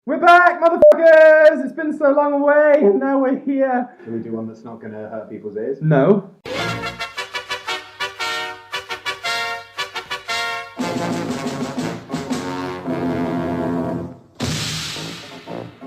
We're back, motherfuckers! It's been so long away, and now we're here. Can we do one that's not going to hurt people's ears? No.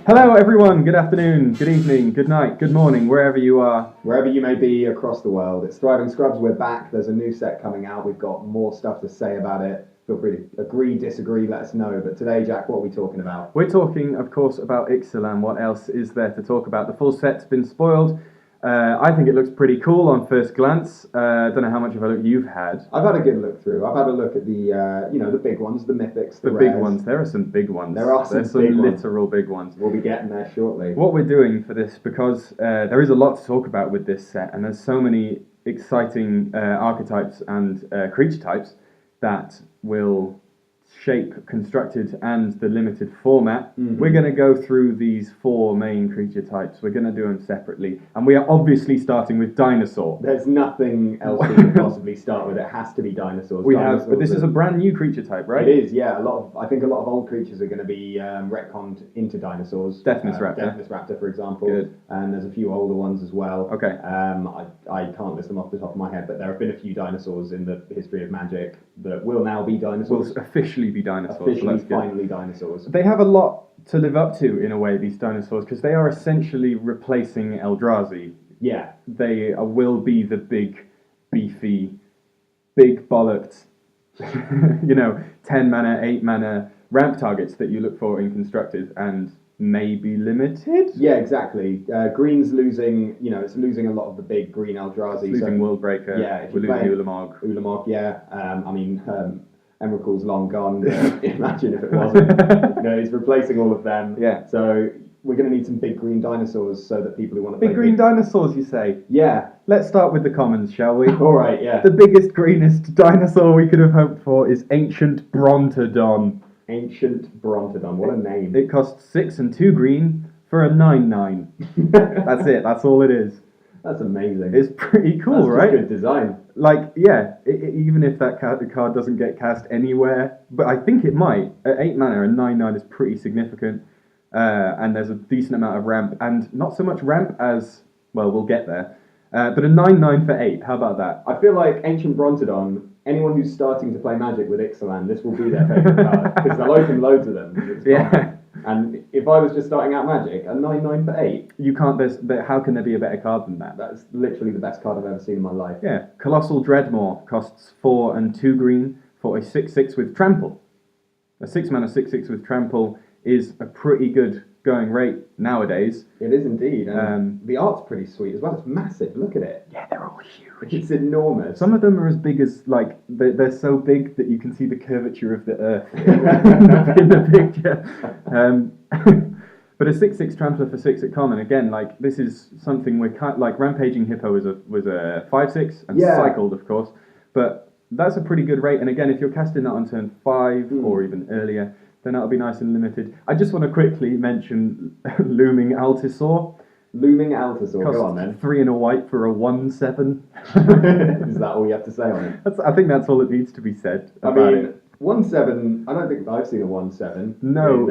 Hello, everyone. Good afternoon, good evening, good night, good morning, wherever you are. Wherever you may be across the world. It's Thriving Scrubs. We're back. There's a new set coming out. We've got more stuff to say about it. Feel free to agree, disagree, let us know. But today, Jack, what are we talking about? We're talking, of course, about Ixalan. What else is there to talk about? The full set's been spoiled. I think it looks pretty cool on first glance. Don't know how much of a look you've had. I've had a good look through. I've had a look at the big ones, the mythics, the rares. big ones. There are some big ones. There's some literal big ones. We'll be getting there shortly. What we're doing for this, because there is a lot to talk about with this set, and there's so many exciting archetypes and creature types that will shape Constructed and the limited format. We're going to go through these four main creature types. We're going to do them separately, and we are obviously starting with Dinosaur. There's nothing else we can possibly start with. It has to be Dinosaurs. But this is a brand new creature type, right? It is, yeah. I think a lot of old creatures are going to be retconned into Dinosaurs. Deathness Raptor. Deathness Raptor, for example. Good. And there's a few older ones as well. Okay. I can't list them off the top of my head, but there have been a few dinosaurs in the history of Magic that will now be dinosaurs. Will officially be Dinosaurs. Officially, finally dinosaurs. They have a lot to live up to, in a way, these dinosaurs, because they are essentially replacing Eldrazi. Yeah. They will be the big, beefy, big bollocked, 10 mana, 8 mana ramp targets that you look for in Constructed and maybe limited? Yeah, exactly. Green's losing, it's losing a lot of the big green Eldrazi. It's losing Worldbreaker. Yeah, we're losing Ulamog. Ulamog, yeah. Emrakul's long gone. Imagine if it wasn't. He's replacing all of them. Yeah. So we're going to need some big green dinosaurs so that people who want to play big green dinosaurs, you say? Yeah. Let's start with the commons, shall we? All right, yeah. The biggest, greenest dinosaur we could have hoped for is Ancient Brontodon. Ancient Brontodon, what a name. It costs 6 and 2 green for a 9/9. That's it, that's all it is. That's amazing. It's pretty cool, That's right? Good design. Even if that card doesn't get cast anywhere, but I think it might. At 8 mana, a 9/9 is pretty significant, and there's a decent amount of ramp, and not so much ramp as, well, we'll get there, but a 9/9 for 8, how about that? I feel like Ancient Brontodon, anyone who's starting to play Magic with Ixalan, this will be their favourite card, because they'll open loads of them. Yeah. And if I was just starting out Magic, a 9/9 for 8. You can't, how can there be a better card than that? That's literally the best card I've ever seen in my life. Yeah, Colossal Dreadmaw costs 4 and 2 green for a 6/6 with Trample. A 6 mana 6/6 with Trample is a pretty good going rate nowadays. It is indeed. And the art's pretty sweet as well. It's massive. Look at it. Yeah, they're all huge. It's enormous. Some of them are as big as, they're so big that you can see the curvature of the earth in the picture. But a 6/6 Trampler for 6 at common, again, this is something we're Rampaging Hippo was a 5/6 and cycled, of course, but that's a pretty good rate. And again, if you're casting that on turn 5 or even earlier, then that'll be nice and limited. I just want to quickly mention Looming Altisaur. Looming Altisaur, costs go on then. 3 and a white for a 1/7. Is that all you have to say on it? I think that's all that needs to be said about it. 1/7, I don't think I've seen a 1/7. No,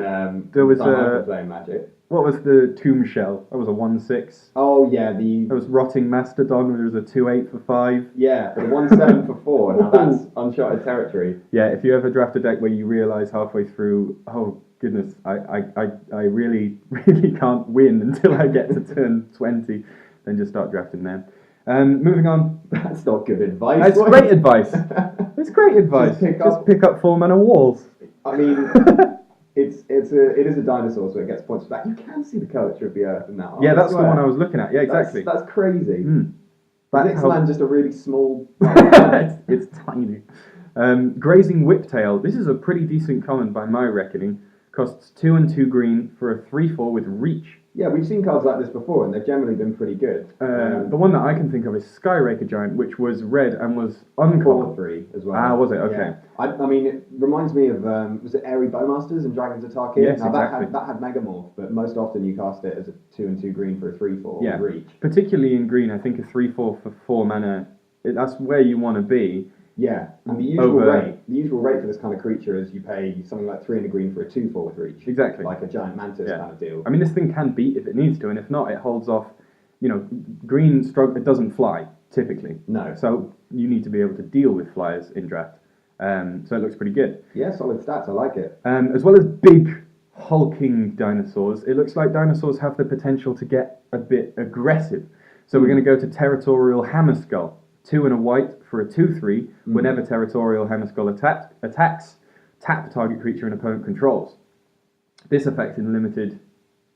there was playing Magic. What was the Tomb Shell? That was a 1/6. Oh yeah, There was Rotting Mastodon, where there was a 2/8 for 5. Yeah, but a 1/7 for 4. Now that's uncharted territory. Yeah, if you ever draft a deck where you realise halfway through, oh goodness, I really, really can't win until I get to turn 20, then just start drafting them. Moving on. That's not good advice. It's great advice. It's great advice. Just pick up 4 mana walls. I mean, it is a dinosaur, so it gets points for that. You can see the curvature of the earth in that. Yeah, that's the one I was looking at. Yeah, exactly. That's crazy. That's Ixalan just a really small. it's tiny. Grazing Whiptail. This is a pretty decent common by my reckoning. Costs 2 and 2 green for a 3/4 with Reach. Yeah, we've seen cards like this before, and they've generally been pretty good. The one that I can think of is Skyraker Giant, which was red and was uncommon. 4/3 as well. Ah, was it? Okay. Yeah. I mean, it reminds me of, was it Airy Bowmasters and Dragons of Tarkir? Yes, now, exactly. That had Megamorph, but most often you cast it as a 2 and 2 green for a 3/4 with Reach. Particularly in green, I think a 3/4 for 4 mana, that's where you want to be. Yeah, and the usual rate for this kind of creature is you pay something like 3 and a green for a 2/4 with reach. Exactly. Like a giant mantis kind of deal. I mean, this thing can beat if it needs to, and if not, it holds off. Green stroke, it doesn't fly typically. No. So you need to be able to deal with flyers in draft. So it looks pretty good. Yeah, solid stats. I like it. As well as big, hulking dinosaurs, it looks like dinosaurs have the potential to get a bit aggressive. So we're going to go to Territorial Hammerskull. 2 and a white for a 2/3. Whenever Territorial Hammerskull attacks, tap target creature an opponent controls. This effect in limited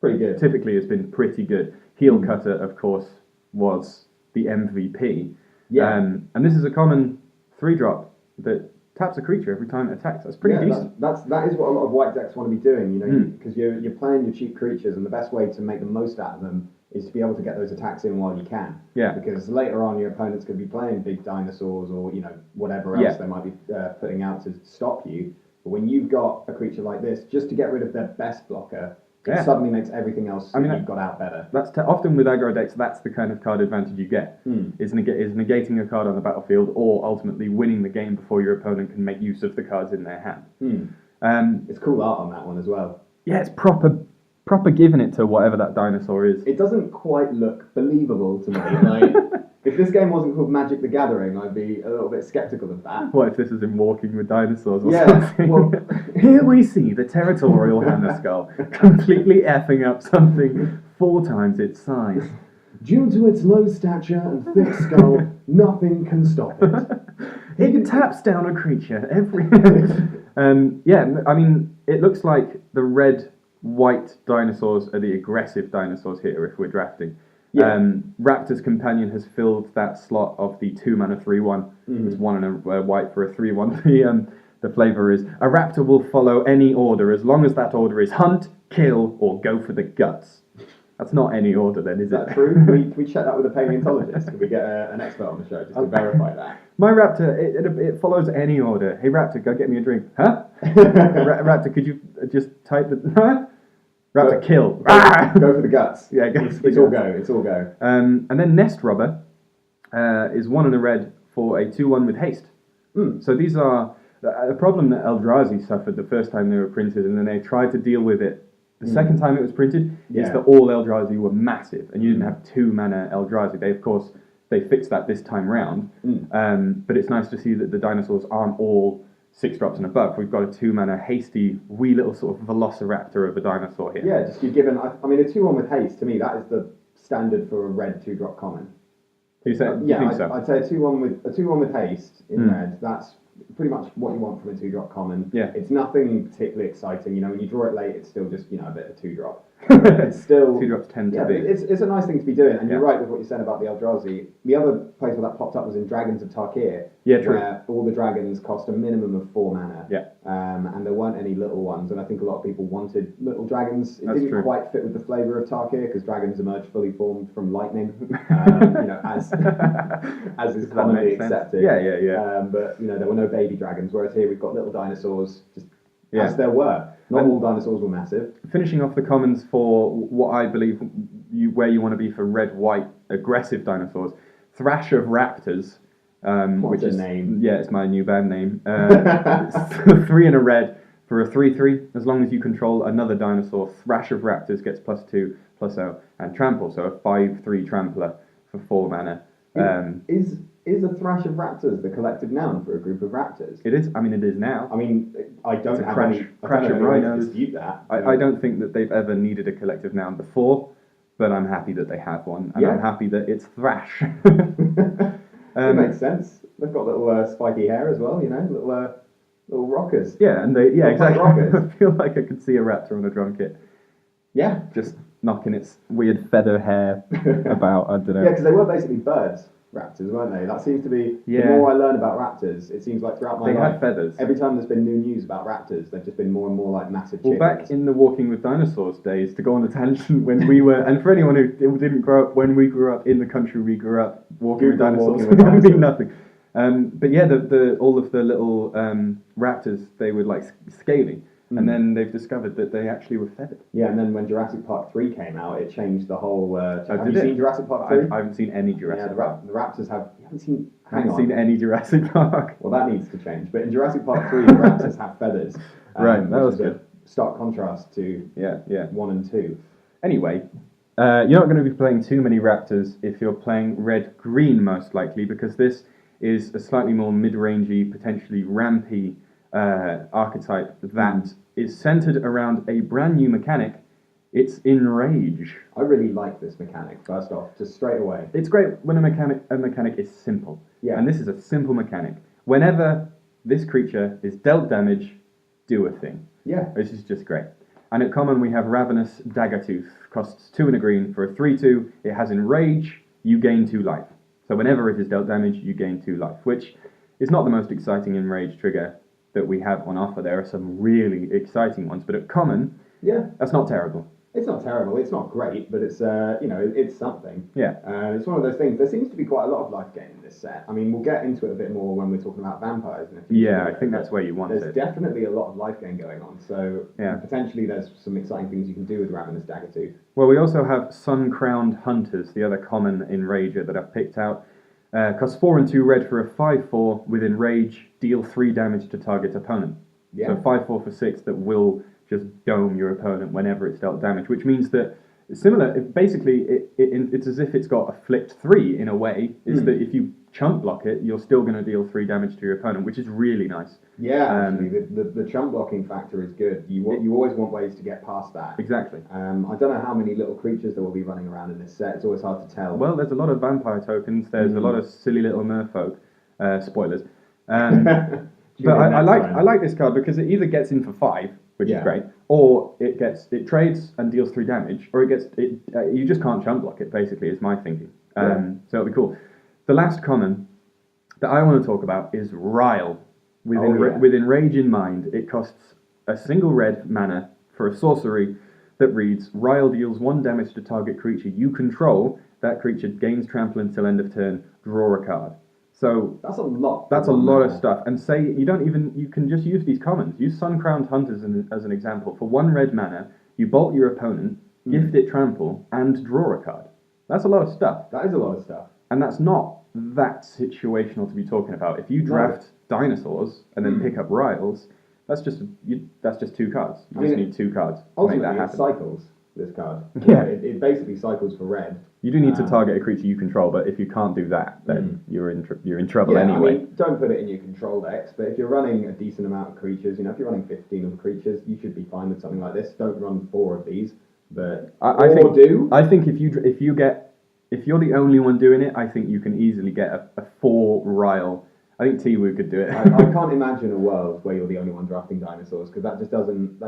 Pretty good. typically has been pretty good. Heel Cutter, of course, was the MVP. Yeah. And this is a common 3-drop that taps a creature every time it attacks. That's pretty decent. That is what a lot of white decks want to be doing, because you're playing your cheap creatures, and the best way to make the most out of them is to be able to get those attacks in while you can. Yeah. Because later on, your opponent's going to be playing big dinosaurs or whatever else they might be putting out to stop you. But when you've got a creature like this, just to get rid of their best blocker, it suddenly makes everything else you've got out better. That's often with aggro decks. That's the kind of card advantage you get. Is negating a card on the battlefield, or ultimately winning the game before your opponent can make use of the cards in their hand. It's cool art on that one as well. Yeah, it's proper giving it to whatever that dinosaur is. It doesn't quite look believable to me. Like, if this game wasn't called Magic the Gathering, I'd be a little bit skeptical of that. What if this is in Walking with Dinosaurs or something? Well, here we see the Territorial Hammerskull completely effing up something 4 times its size. Due to its low stature and thick skull, nothing can stop it. It taps down a creature every... I mean, it looks like the red-white dinosaurs are the aggressive dinosaurs here if we're drafting. Yeah. Raptor's Companion has filled that slot of the 2-mana 3/1. It's 1 and a white for a 3/1. The flavour is, a raptor will follow any order as long as that order is hunt, kill, or go for the guts. That's not any order then, is that it? True? Can we check that with a paleontologist? Can we get an expert on the show just to verify that? My raptor, it follows any order. Hey raptor, go get me a drink. Huh? Raptor, could you just type the... Huh? Raptor, kill. Go for the guts. Yeah, it's all go. It's all go. And then Nest Robber is 1 and a red for a 2/1 with haste. So these are a problem that Eldrazi suffered the first time they were printed, and then they tried to deal with it the second time it was printed. Is that all Eldrazi were massive, and you didn't have 2-mana Eldrazi. They fixed that this time round. But it's nice to see that the dinosaurs aren't all 6-drops and above. We've got a 2-mana hasty, wee little sort of velociraptor of a dinosaur here. Yeah, just you're given. I mean, a 2/1 with haste to me that is the standard for a red 2-drop common. You think so? I'd say a 2/1 with haste in red. That's pretty much what you want from a 2-drop common. Yeah. It's nothing particularly exciting. When you draw it late, it's still just a bit of 2-drop. It's still 2-drops tend to be. It's a nice thing to be doing, and you're right with what you said about the Eldrazi. The other place where that popped up was in Dragons of Tarkir, where all the dragons cost a minimum of 4 mana. Yeah. And there weren't any little ones, and I think a lot of people wanted little dragons. It That's didn't true. quite fit with the flavour of Tarkir because dragons emerge fully formed from lightning, as is commonly accepted. Yeah. But there were no baby dragons, whereas here we've got little dinosaurs just as there were. Not all dinosaurs were massive. Finishing off the commons for what I believe where you want to be for red-white aggressive dinosaurs, Thrash of Raptors. What's your name? Yeah, it's my new band name. It's 3 and a red for a 3/3. As long as you control another dinosaur, Thrash of Raptors gets +2/+0 and trample. So a 5/3 trampler for 4 mana. Is a Thrash of Raptors the collective noun for a group of raptors? It is. I mean, it is now. I mean, I don't have crash of any rhinos. to dispute that. I don't think that they've ever needed a collective noun before, but I'm happy that they have one, and I'm happy that it's Thrash. It makes sense. They've got little spiky hair as well, little rockers. Yeah, and exactly. Rockers. I feel like I could see a raptor on a drum kit. Yeah, just knocking its weird feather hair about. I don't know. Yeah, because they were basically birds. Raptors, weren't they? That seems to be the more I learn about raptors. It seems like throughout my life, they have feathers. Every time there's been new news about raptors, they've just been more and more like massive chickens. Well, back in the Walking with Dinosaurs days, to go on a tangent, when we were, and for anyone who didn't grow up when we grew up in the country we grew up, Walking with Dinosaurs would mean nothing. But yeah, all of the little raptors, they were like scaly. and then they've discovered that they actually were feathered. Yeah, and then when Jurassic Park 3 came out, it changed the whole... have you did it? seen Jurassic Park 3? I haven't seen any Jurassic Park. The Raptors have... You haven't seen... I haven't seen any Jurassic Park. Well, that needs to change. But in Jurassic Park 3, the Raptors have feathers. Right, that was good. A stark contrast to 1 and 2. Anyway, you're not going to be playing too many Raptors if you're playing red-green, most likely, because this is a slightly more mid-rangey, potentially rampy archetype that is centered around a brand new mechanic. It's Enrage. I really like this mechanic, first off, just straight away. It's great when a mechanic is simple. Yeah. And this is a simple mechanic. Whenever this creature is dealt damage, do a thing. Yeah. This is just great. And at common, we have Ravenous Daggertooth. Costs 2 and a green for a 3/2. It has Enrage, you gain 2 life. So whenever it is dealt damage, you gain 2 life, which is not the most exciting Enrage trigger that we have on offer. There are some really exciting ones, but at common, that's not terrible. It's not terrible. It's not great, but it's it's something. Yeah. It's one of those things. There seems to be quite a lot of life gain in this set. I mean, we'll get into it a bit more when we're talking about vampires in a few. Yeah, I think that's where you want There's it. definitely a lot of life gain going on. So potentially there's some exciting things you can do with Ravenous Daggertooth. Well, we also have Sun-Crowned Hunters, the other common Enrager that I've picked out. Costs 4 and 2 red for a 5/4 with Enrage, deal 3 damage to target opponent. Yeah. So 5/4 for 6 that will just dome your opponent whenever it's dealt damage, which means that it's as if it's got a flipped 3 in a way. Is that if you chump block it, you're still going to deal 3 damage to your opponent, which is really nice. Yeah, actually, the chump blocking factor is good. You always want ways to get past that. Exactly. I don't know how many little creatures there will be running around in this set. It's always hard to tell. Well, there's a lot of vampire tokens. There's a lot of silly little merfolk. Spoilers. But I like this card because it either gets in for 5, which is great, or it trades and deals 3 damage, or you just can't chump block it. Basically, is my thinking. So it'll be cool. The last common that I want to talk about is Rile. With Enrage in mind, it costs a single red mana for a sorcery that reads: Rile deals 1 damage to target creature you control. That creature gains trample until end of turn. Draw a card. So that's a lot. That's a lot of stuff. And say you can just use these commons. Use Sun-Crowned Hunters as an example. For 1 red mana, you bolt your opponent, gift it trample, and draw a card. That's a lot of stuff. That is a lot of stuff. And that's not that situational to be talking about. If you draft Dinosaurs and then pick up Riles, that's just 2 cards. You just need 2 cards to make that happen. It cycles, this card. Yeah. It basically cycles for red. You do need to target a creature you control, but if you can't do that, then you're in trouble anyway. I mean, don't put it in your control decks, but if you're running a decent amount of creatures, if you're running 15 of creatures, you should be fine with something like this. Don't run 4 of these, but I think if you're the only one doing it, I think you can easily get a 4 Rile. I think Tiwu could do it. I can't imagine a world where you're the only one drafting Dinosaurs, because that just doesn't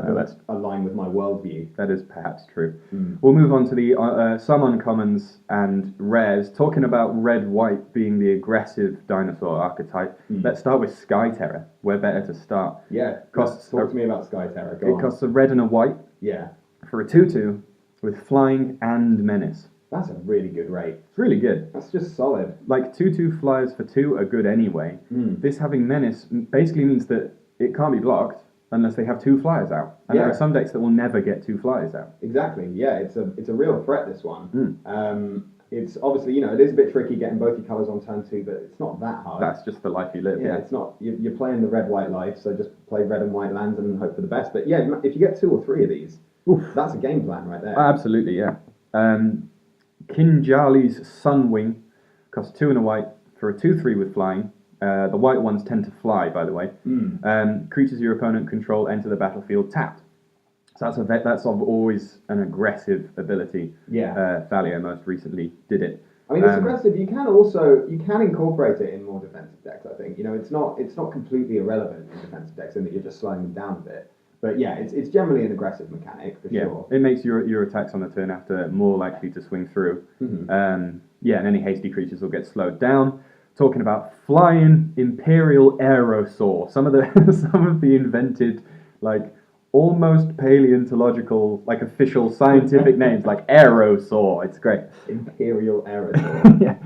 align with my worldview. That is perhaps true. We'll move on to the some uncommons and rares. Talking about red-white being the aggressive dinosaur archetype, let's start with Sky Terror. Where better to start? Yeah, talk to me about Sky Terror. It costs a red and a white. Yeah. For a 2/2 with flying and menace. That's a really good rate. It's really good. That's just solid. Like 2/2 flyers for 2 are good anyway. This having menace basically means that it can't be blocked unless they have 2 flyers out. And there are some decks that will never get 2 flyers out. Exactly. Yeah, it's a real threat, this one. It's obviously, it is a bit tricky getting both your colours on turn 2, but it's not that hard. That's just the life you live. Yeah, it's not. You're playing the red-white life, so just play red and white lands and hope for the best. But yeah, if you get 2 or 3 of these, that's a game plan right there. Absolutely, yeah. Kinjali's Sunwing costs 2 and a white for a 2/3 with flying. The white ones tend to fly, by the way. Creatures your opponent control enter the battlefield tapped. So that's always an aggressive ability. Yeah. Thalia most recently did it. I mean, it's aggressive. You can incorporate it in more defensive decks. I think it's not completely irrelevant in defensive decks in that you're just slowing them down a bit. But yeah, it's generally an aggressive mechanic for sure. It makes your attacks on the turn after more likely to swing through. And any hasty creatures will get slowed down. Talking about flying Imperial Eros, some of the invented almost paleontological official scientific names like Aerosaur. It's great. Imperial Eros. Yeah.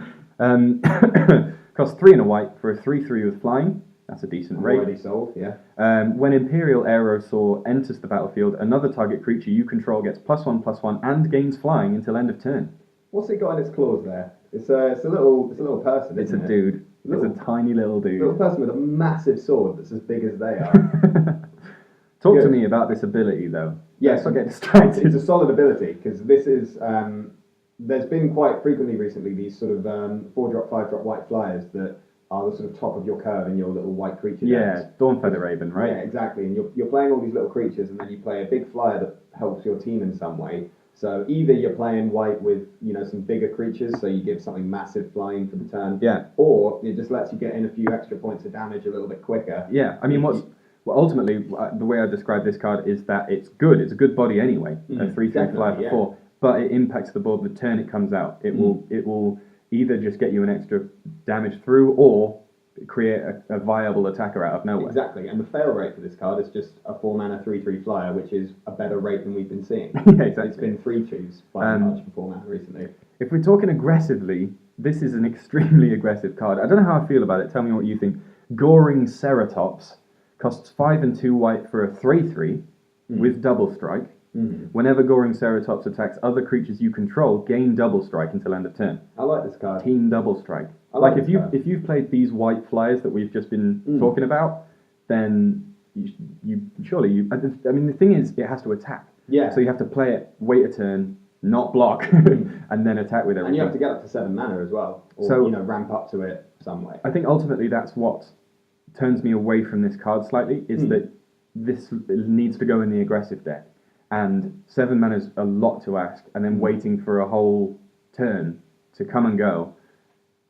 Costs 3 and a white for a 3/3 with flying. That's a decent rate. Already sold, yeah. When Imperial Eros enters the battlefield, another target creature you control gets +1/+1 and gains flying until end of turn. What's it got in its claws there? It's a little person. It's isn't a it? dude. It's a tiny little dude. Little person with a massive sword that's as big as they are. Talk to me about this ability, though. Yes, I get distracted. It's a solid ability because this is. There's been quite frequently recently these sort of 4-drop, 5-drop white flyers that are the sort of top of your curve in your little white creature decks. Dawnfeather Raven, right? Yeah, exactly. And you're playing all these little creatures, and then you play a big flyer that helps your team in some way. So either you're playing white with some bigger creatures, so you give something massive flying for the turn. Yeah. Or it just lets you get in a few extra points of damage a little bit quicker. Yeah. I mean, ultimately the way I describe this card is that it's good. It's a good body anyway. A 3/3 flyer for 4, but it impacts the board the turn it comes out. It will either just get you an extra damage through or create a viable attacker out of nowhere. Exactly, and the fail rate for this card is just a 4-mana 3/3 flyer, which is a better rate than we've been seeing. Yeah, exactly. It's been 3/2s by and large for 4-mana recently. If we're talking aggressively, this is an extremely aggressive card. I don't know how I feel about it. Tell me what you think. Goring Ceratops costs 5 and 2 white for a 3/3 with double strike. Whenever Goring Ceratops attacks other creatures you control, gain double strike until end of turn. I like this card. Team double strike. Like if you've played these white flyers that we've just been talking about, then you surely I mean the thing is it has to attack. Yeah. So you have to play it, wait a turn, not block, and then attack with everything. And you have to get up to 7 mana as well, or ramp up to it some way. I think ultimately that's what turns me away from this card slightly. Is that this needs to go in the aggressive deck, and 7 mana is a lot to ask, and then waiting for a whole turn to come and go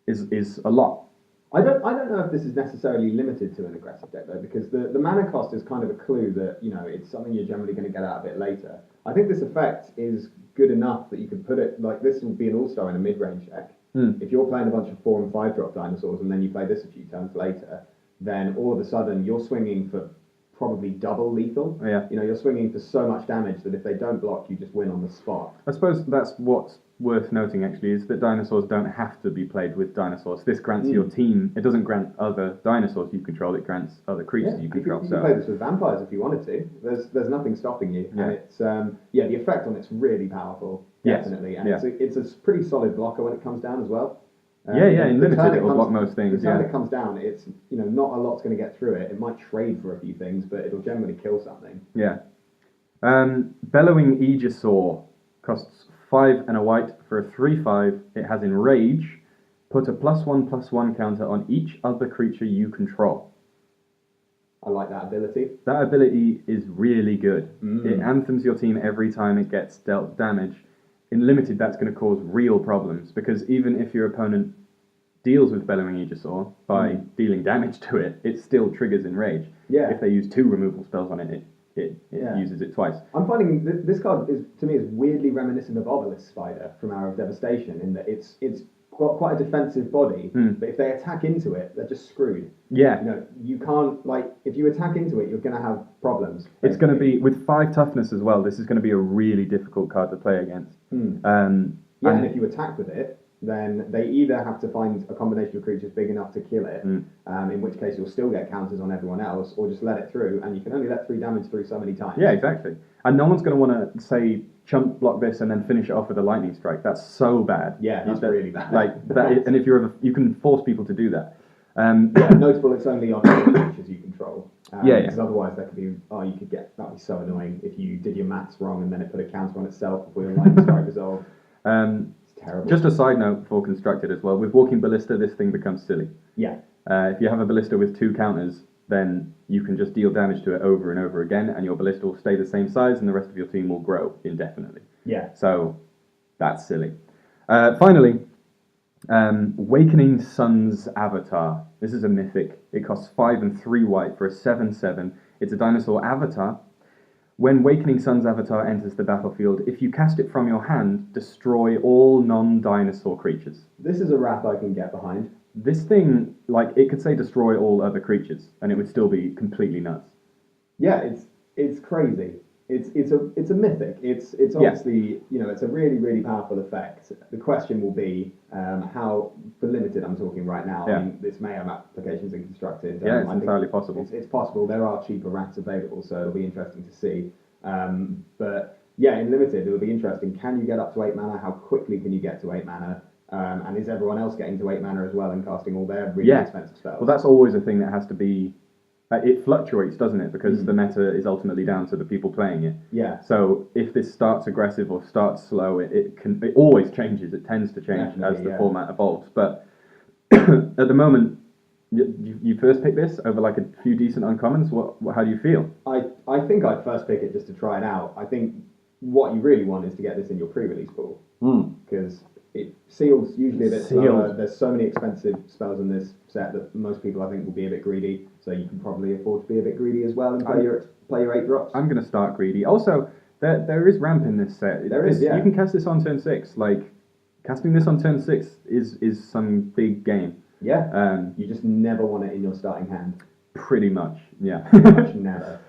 is a lot. I don't know if this is necessarily limited to an aggressive deck though, because the mana cost is kind of a clue that it's something you're generally going to get out a bit later. I think this effect is good enough that you could put it like this would be an all-star in a mid-range deck. If you're playing a bunch of 4 and 5 drop dinosaurs and then you play this a few turns later, then all of a sudden you're swinging for probably double lethal. Yeah. You're swinging for so much damage that if they don't block, you just win on the spot. I suppose that's what's worth noting actually is that dinosaurs don't have to be played with dinosaurs. This grants your team. It doesn't grant other dinosaurs you control. It grants other creatures you control. You can play this with vampires if you wanted to. There's nothing stopping you. Yeah. And it's the effect on it's really powerful. Definitely. And it's a pretty solid blocker when it comes down as well. In limited it will block most things. The time it comes down, it's not a lot's going to get through it. It might trade for a few things, but it'll generally kill something. Yeah. Bellowing Aegis costs 5 and a white for a 3/5. It has Enrage. Put a +1/+1 counter on each other creature you control. I like that ability. That ability is really good. It anthems your team every time it gets dealt damage. In limited, that's going to cause real problems, because even if your opponent deals with Bellowing Aegisaur by dealing damage to it, it still triggers Enrage. Yeah. If they use 2 removal spells on it uses it twice. I'm finding this card is weirdly reminiscent of Obelisk Spider from Hour of Devastation in that it's got quite a defensive body, but if they attack into it, they're just screwed. Yeah. You can't, if you attack into it, you're going to have problems. It's going to be, with 5 toughness as well, this is going to be a really difficult card to play against. And if you attack with it, then they either have to find a combination of creatures big enough to kill it, in which case you'll still get counters on everyone else, or just let it through, and you can only let 3 damage through so many times. Yeah, exactly. And no one's going to want to say, chump block this and then finish it off with a lightning strike. That's so bad. Yeah, that's really bad. And if you can force people to do that. Notable, it's only on creatures you control. Because otherwise that could be, that'd be so annoying if you did your maths wrong and then it put a counter on itself before your lightning strike resolve. It's terrible. Just a side note for constructed as well, with Walking Ballista, this thing becomes silly. Yeah. If you have a Ballista with 2 counters, then you can just deal damage to it over and over again, and your Ballista will stay the same size, and the rest of your team will grow indefinitely. Yeah. So, that's silly. Finally, Wakening Sun's Avatar. This is a mythic. It costs 5 and 3 white for a 7/7. It's a dinosaur avatar. When Wakening Sun's Avatar enters the battlefield, if you cast it from your hand, destroy all non-dinosaur creatures. This is a wrath I can get behind. This thing, it could say destroy all other creatures, and it would still be completely nuts. Yeah, it's crazy. It's a mythic. It's obviously it's a really powerful effect. The question will be how, for limited I'm talking right now. Yeah. I mean, this may have applications in constructed. Yeah, it's entirely possible. It's possible. There are cheaper rats available, so it'll be interesting to see. But yeah, in limited, it'll be interesting. Can you get up to 8 mana? How quickly can you get to 8 mana? And is everyone else getting to 8 mana as well and casting all their really expensive spells? Well, that's always a thing that has to be. It fluctuates, doesn't it? Because the meta is ultimately down to the people playing it. Yeah. So if this starts aggressive or starts slow, it always changes. It tends to change as the format evolves. But at the moment, you first pick this over like a few decent uncommons. How do you feel? I think I'd first pick it just to try it out. I think what you really want is to get this in your pre-release pool because sealed's usually a bit slower. There's so many expensive spells in this set that most people I think will be a bit greedy. So you can probably afford to be a bit greedy as well and play your 8 drops. I'm going to start greedy. Also, there is ramp in this set. There is. You can cast this on turn 6. Like casting this on turn 6 is some big game. Yeah. You just never want it in your starting hand. Pretty much. Yeah. Pretty much never.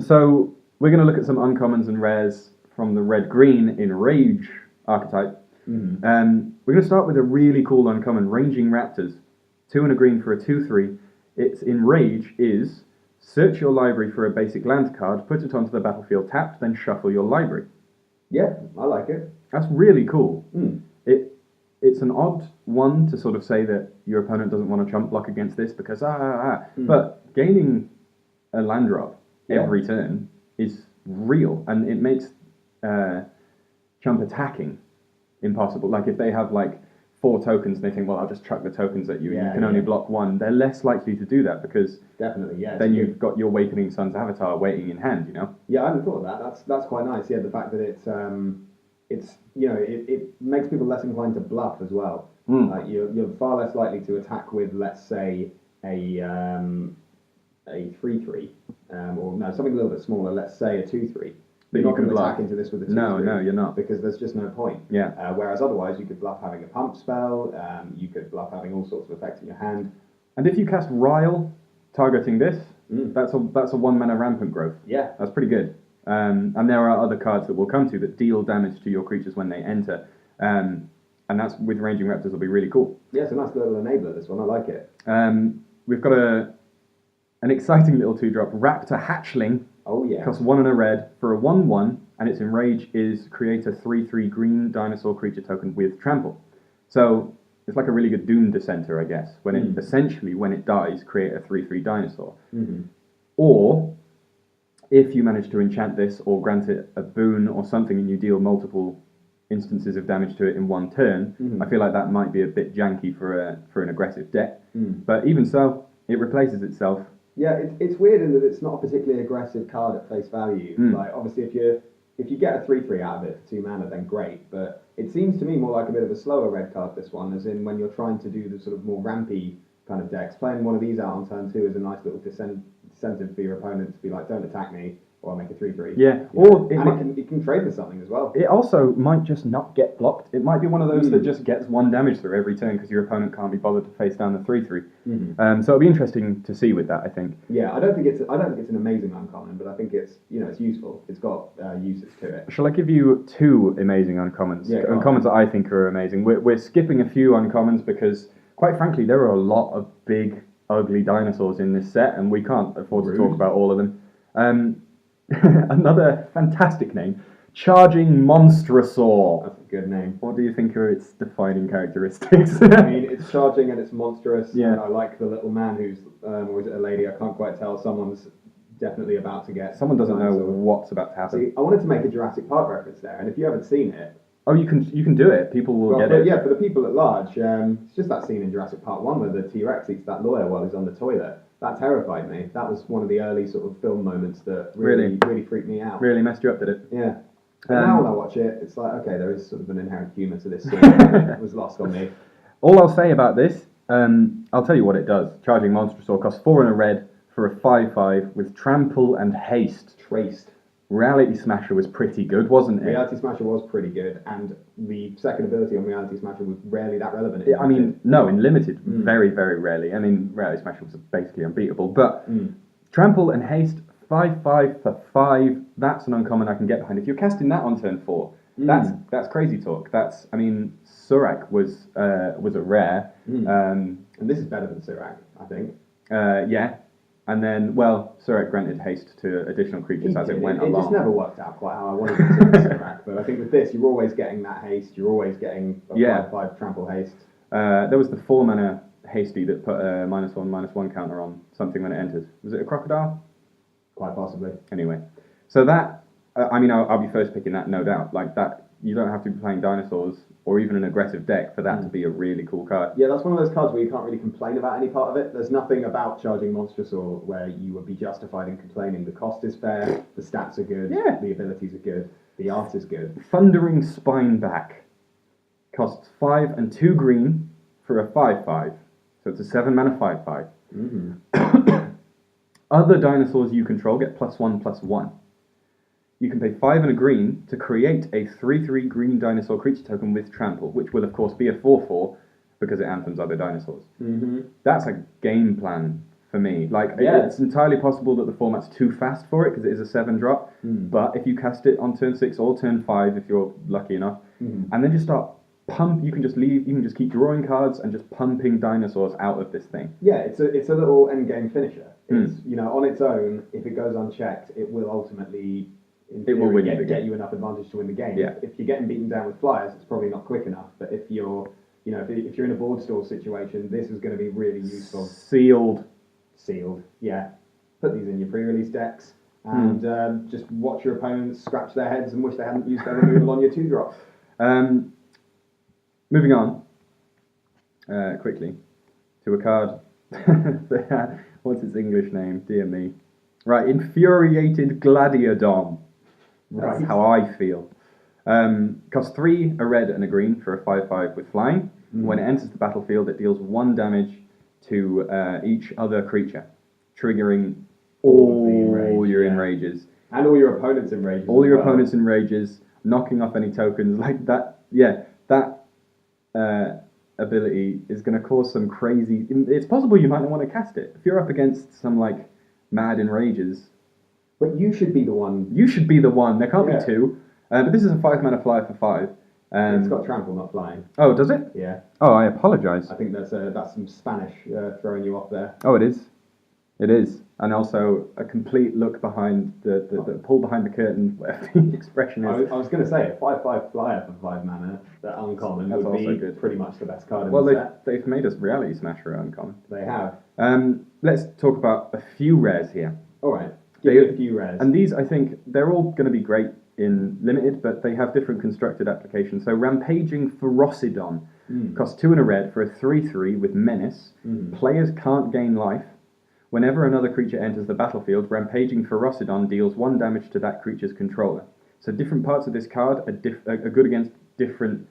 So we're going to look at some uncommons and rares from the red-green Enrage archetype. We're going to start with a really cool uncommon, Ranging Raptors. 2 and a green for a 2/3. Its Enrage is search your library for a basic land card, put it onto the battlefield tapped, then shuffle your library. Yeah, I like it. That's really cool. It's an odd one to sort of say that your opponent doesn't want to chump block against this because but gaining a land drop every turn is real, and it makes chump attacking impossible. Like if they have like 4 tokens and they think, well, I'll just chuck the tokens at you and you can only block 1, they're less likely to do that because then you've got your Wakening Sun's avatar waiting in hand, Yeah, I hadn't thought of that. That's quite nice. Yeah, the fact that it makes people less inclined to bluff as well. Like you're far less likely to attack with, let's say, a 3/3, or no, something a little bit smaller. Let's say a 2/3. You're not going to attack into this with a 2/3. No, you're not, because there's just no point. Yeah. Whereas otherwise, you could bluff having a pump spell. You could bluff having all sorts of effects in your hand. And if you cast Rile, targeting this, that's a 1 mana rampant growth. Yeah, that's pretty good. And there are other cards that we'll come to that deal damage to your creatures when they enter. And that's with Ranging Raptors will be really cool. Yeah, it's a nice little enabler, this one. I like it. We've got an exciting little 2-drop, Raptor Hatchling. Oh, yeah. Costs 1 and a red for a 1/1, and its Enrage is create a 3/3 green dinosaur creature token with trample. So it's like a really good Doom Dissenter, I guess. When it essentially, when it dies, create a 3/3 dinosaur. Or if you manage to enchant this or grant it a boon or something and you deal multiple instances of damage to it in 1 turn, I feel like that might be a bit janky for an aggressive deck. But even so, it replaces itself. Yeah, it's weird in that it's not a particularly aggressive card at face value. Like obviously, if you get a 3/3 out of it for 2 mana, then great. But it seems to me more like a bit of a slower red card. This one, as in when you're trying to do the sort of more rampy kind of decks, playing one of these out on turn 2 is a nice little incentive for your opponent to be like, don't attack me, or I'll make a 3/3. Yeah, it can trade for something as well. It also might just not get blocked. It might be one of those that just gets 1 damage through every turn because your opponent can't be bothered to face down the 3/3. So it'll be interesting to see with that, I think. Yeah, I don't think it's an amazing uncommon, but I think it's it's useful. It's got uses to it. Shall I give you 2 amazing uncommons? Yeah, uncommons that I think are amazing. We're skipping a few uncommons because, quite frankly, there are a lot of big, ugly dinosaurs in this set, and we can't afford to talk about all of them. Another fantastic name, Charging Monstrosaur. That's a good name. What do you think are its defining characteristics? I mean, it's charging and it's monstrous. Yeah. And I like the little man who's, or is it a lady? I can't quite tell. Someone's definitely about to get. Someone doesn't know what's about to happen. See, I wanted to make a Jurassic Park reference there, and if you haven't seen it. Oh, you can do it. People will get it. Yeah, for the people at large, it's just that scene in Jurassic Park 1 where the T-Rex eats that lawyer while he's on the toilet. That terrified me. That was one of the early sort of film moments that really freaked me out. Really messed you up, did it? Yeah. But now when I watch it, it's like, okay, there is sort of an inherent humour to this scene that was lost on me. All I'll say about this, I'll tell you what it does. Charging Monstrosaur costs 4 and a red for a 5/5 with trample and haste. Traced. Reality Smasher was pretty good, wasn't it? Reality Smasher was pretty good, and the second ability on Reality Smasher was rarely that relevant. I mean, no, in Limited, very, very rarely. I mean, Reality Smasher was basically unbeatable, but Trample and Haste, 5/5 for 5. That's an uncommon I can get behind. If you're casting that on turn 4, that's crazy talk. I mean, Surak was a rare. And this is better than Surak, I think. Yeah. And then, well, Surak granted haste to additional creatures as it went along. It just never worked out quite how I wanted it to with Surak. But I think with this, you're always getting that haste. You're always getting a 5/5 trample haste. There was the 4 mana hasty that put a -1/-1 counter on something when it enters. Was it a crocodile? Quite possibly. Anyway, so that, I mean, I'll be first picking that, no doubt. Like that, you don't have to be playing Dinosaurs or even an aggressive deck for that to be a really cool card. Yeah, that's one of those cards where you can't really complain about any part of it. There's nothing about charging Monstrosaur where you would be justified in complaining. The cost is fair, the stats are good, the abilities are good, the art is good. Thundering Spineback costs 5 and 2 green for a 5/5. So it's a 7 mana 5/5. Other dinosaurs you control get +1/+1. You can pay 5 and a green to create a 3/3 green dinosaur creature token with trample, which will of course be a 4/4 because it anthems other dinosaurs. That's a game plan for me. Like, it's entirely possible that the format's too fast for it because it is a 7-drop, but if you cast it on turn 6 or turn 5, if you're lucky enough, and then just start you can just keep drawing cards and just pumping dinosaurs out of this thing. Yeah, it's a little endgame finisher. It's, on its own, if it goes unchecked, it will ultimately get you enough advantage to win the game. Yeah. If you're getting beaten down with flyers, it's probably not quick enough. But if you're in a board stall situation, this is going to be really useful. Sealed. Yeah. Put these in your pre-release decks and just watch your opponents scratch their heads and wish they hadn't used their removal on your 2-drop. Moving on quickly to a card. What's its English name? Dear me. Right, Infuriated Gladiodon. That's how I feel. Costs 3, a red and a green for a 5/5 with flying. When it enters the battlefield, it deals 1 damage to each other creature, triggering all your enrages. And all your opponents' enrages. All your opponents' enrages, knocking off any tokens like that. Yeah, that ability is going to cause some crazy... It's possible you might not want to cast it. If you're up against some, like, mad enrages... But you should be the one. You should be the one. There can't be 2. But this is a 5 mana flyer for 5. It's got trample, not flying. Oh, does it? Yeah. Oh, I apologise. I think that's some Spanish throwing you off there. Oh, it is. It is. And also a complete look behind the pull behind the curtain, whatever the expression is. I was going to say, a 5/5 flyer for 5 mana, that uncommon, that's would be good. Pretty much the best card in the set. They've made us Reality Smasher uncommon. They have. Let's talk about a few rares here. All right. Give me a few rares. And these, I think, they're all going to be great in Limited, but they have different constructed applications. So Rampaging Ferocidon costs 2 and a red for a 3/3 with Menace. Players can't gain life. Whenever another creature enters the battlefield, Rampaging Ferocidon deals 1 damage to that creature's controller. So different parts of this card are good against different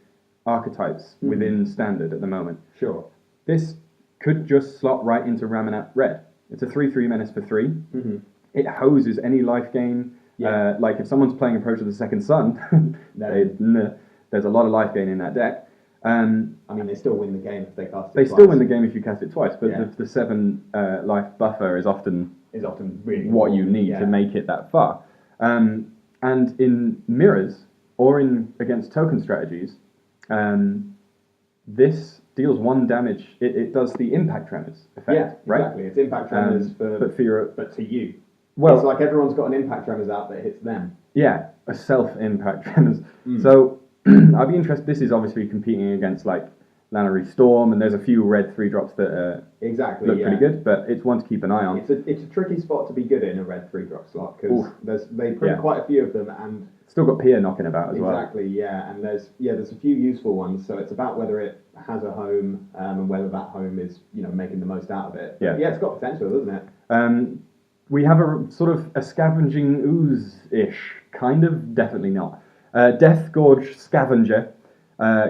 archetypes within Standard at the moment. Sure. This could just slot right into Ramanat Red. It's a 3/3 Menace for 3. It hoses any life gain. Yeah. Like if someone's playing Approach of the Second Sun, there's a lot of life gain in that deck. I mean, they still win the game if they cast it twice. They still win the game if you cast it twice, but the 7 life buffer is often really what you need to make it that far. And in mirrors or against token strategies, this deals 1 damage. It does the impact tremors effect, right? Exactly. It's impact tremors but to you. Well, it's like everyone's got an impact tremors out that hits them. Yeah, a self-impact tremors. So I'd be interested. This is obviously competing against like Lannery Storm, and there's a few red 3-drops that look pretty good, but it's one to keep an eye on. It's a tricky spot to be good in a red 3-drop slot because they print quite a few of them, and still got Pier knocking about as well. Exactly, yeah, and there's a few useful ones. So it's about whether it has a home and whether that home is making the most out of it. But it's got potential, doesn't it? We have a sort of a Scavenging Ooze-ish, kind of, definitely not. Death Gorge Scavenger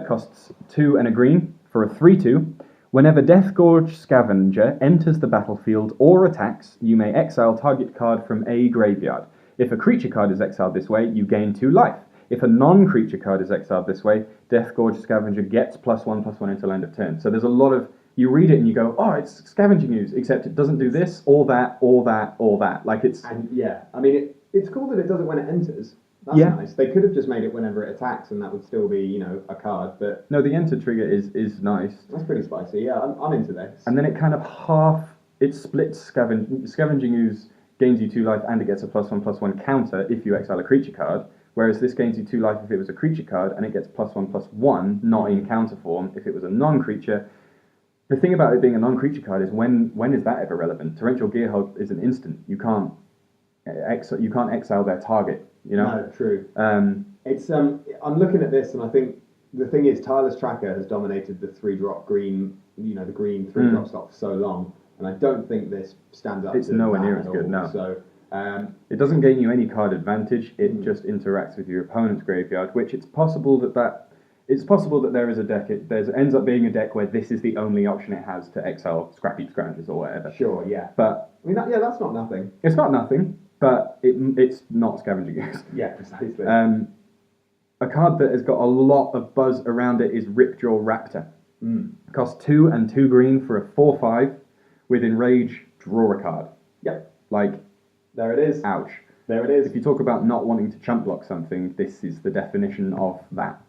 costs 2 and a green for a 3/2. Whenever Death Gorge Scavenger enters the battlefield or attacks, you may exile target card from a graveyard. If a creature card is exiled this way, you gain 2 life. If a non-creature card is exiled this way, Death Gorge Scavenger gets +1/+1 until end of turn. So there's a lot of... you read it and you go, oh, it's Scavenging Ooze, except it doesn't do this, or that, or that, or that. Like it's... And yeah, I mean, it's cool that it does it when it enters. That's nice. They could have just made it whenever it attacks, and that would still be, you know, a card. But no, the enter trigger is nice. That's pretty spicy. Yeah, I'm into this. And then it kind of it splits Scavenging Ooze gains you 2 life, and it gets a +1/+1 counter if you exile a creature card. Whereas this gains you 2 life if it was a creature card, and it gets +1/+1, not in counter form if it was a non-creature. The thing about it being a non-creature card is when is that ever relevant? Torrential Gearhulk is an instant. You can't exile their target. You know? No, true. It's I'm looking at this, and I think the thing is, Tireless Tracker has dominated the 3-drop green, you know, the green 3-drop stock for so long, and I don't think this stands up. It's to nowhere that near at as good. all. No. So it doesn't gain you any card advantage. It just interacts with your opponent's graveyard, which it's possible that there is a deck. Ends up being a deck where this is the only option it has to exile Scrappy Scroungers or whatever. Sure, yeah. But I mean, that's not nothing. It's not nothing, but it's not Scavenging Ooze. Yeah, precisely. A card that has got a lot of buzz around it is Ripjaw Raptor. Costs 2 and 2 green for a 4/5. With Enrage, draw a card. Yep. Like, there it is. Ouch. There it is. If you talk about not wanting to chump block something, this is the definition of that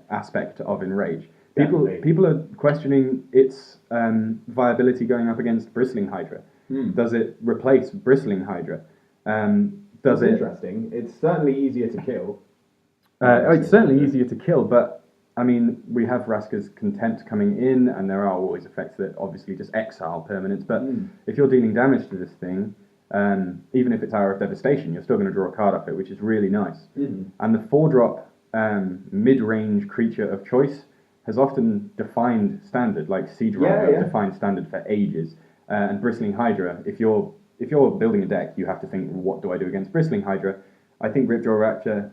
aspect of Enrage. People are questioning its viability going up against Bristling Hydra. Does it replace Bristling Hydra? That's interesting. It's certainly easier to kill. It's certainly easier to kill, but I mean, we have Raska's Contempt coming in, and there are always effects that obviously just exile permanents, but if you're dealing damage to this thing, even if it's Hour of Devastation, you're still going to draw a card off it, which is really nice. And the 4-drop mid-range creature of choice has often defined standard, like Siege Rider defined standard for ages. And Bristling Hydra, if you're building a deck, you have to think, what do I do against Bristling Hydra? I think Ripjaw Raptor,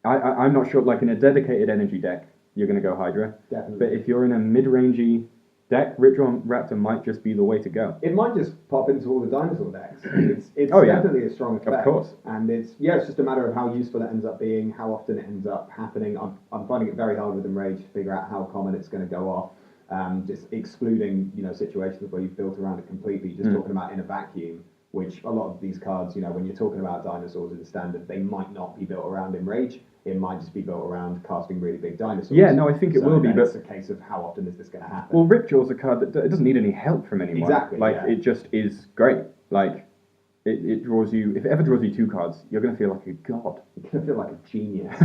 I'm not sure, like in a dedicated energy deck, you're going to go Hydra. Definitely. But if you're in a mid-rangey deck, Ripjaw Raptor might just be the way to go. It might just pop into all the dinosaur decks. It's definitely a strong effect. Of course. And it's just a matter of how useful it ends up being, how often it ends up happening. I'm finding it very hard with Enrage to figure out how common it's going to go off. Just excluding, you know, situations where you've built around it completely, just talking about in a vacuum, which a lot of these cards, you know, when you're talking about dinosaurs in standard, they might not be built around Enrage. It might just be built around casting really big dinosaurs. Yeah, no, I think it will be, but it's a case of how often is this going to happen. Well, Ripjaw's a card that it doesn't need any help from anyone. Exactly. It just is great. Like, it draws you. If it ever draws you 2 cards, you're going to feel like a god. You're going to feel like a genius.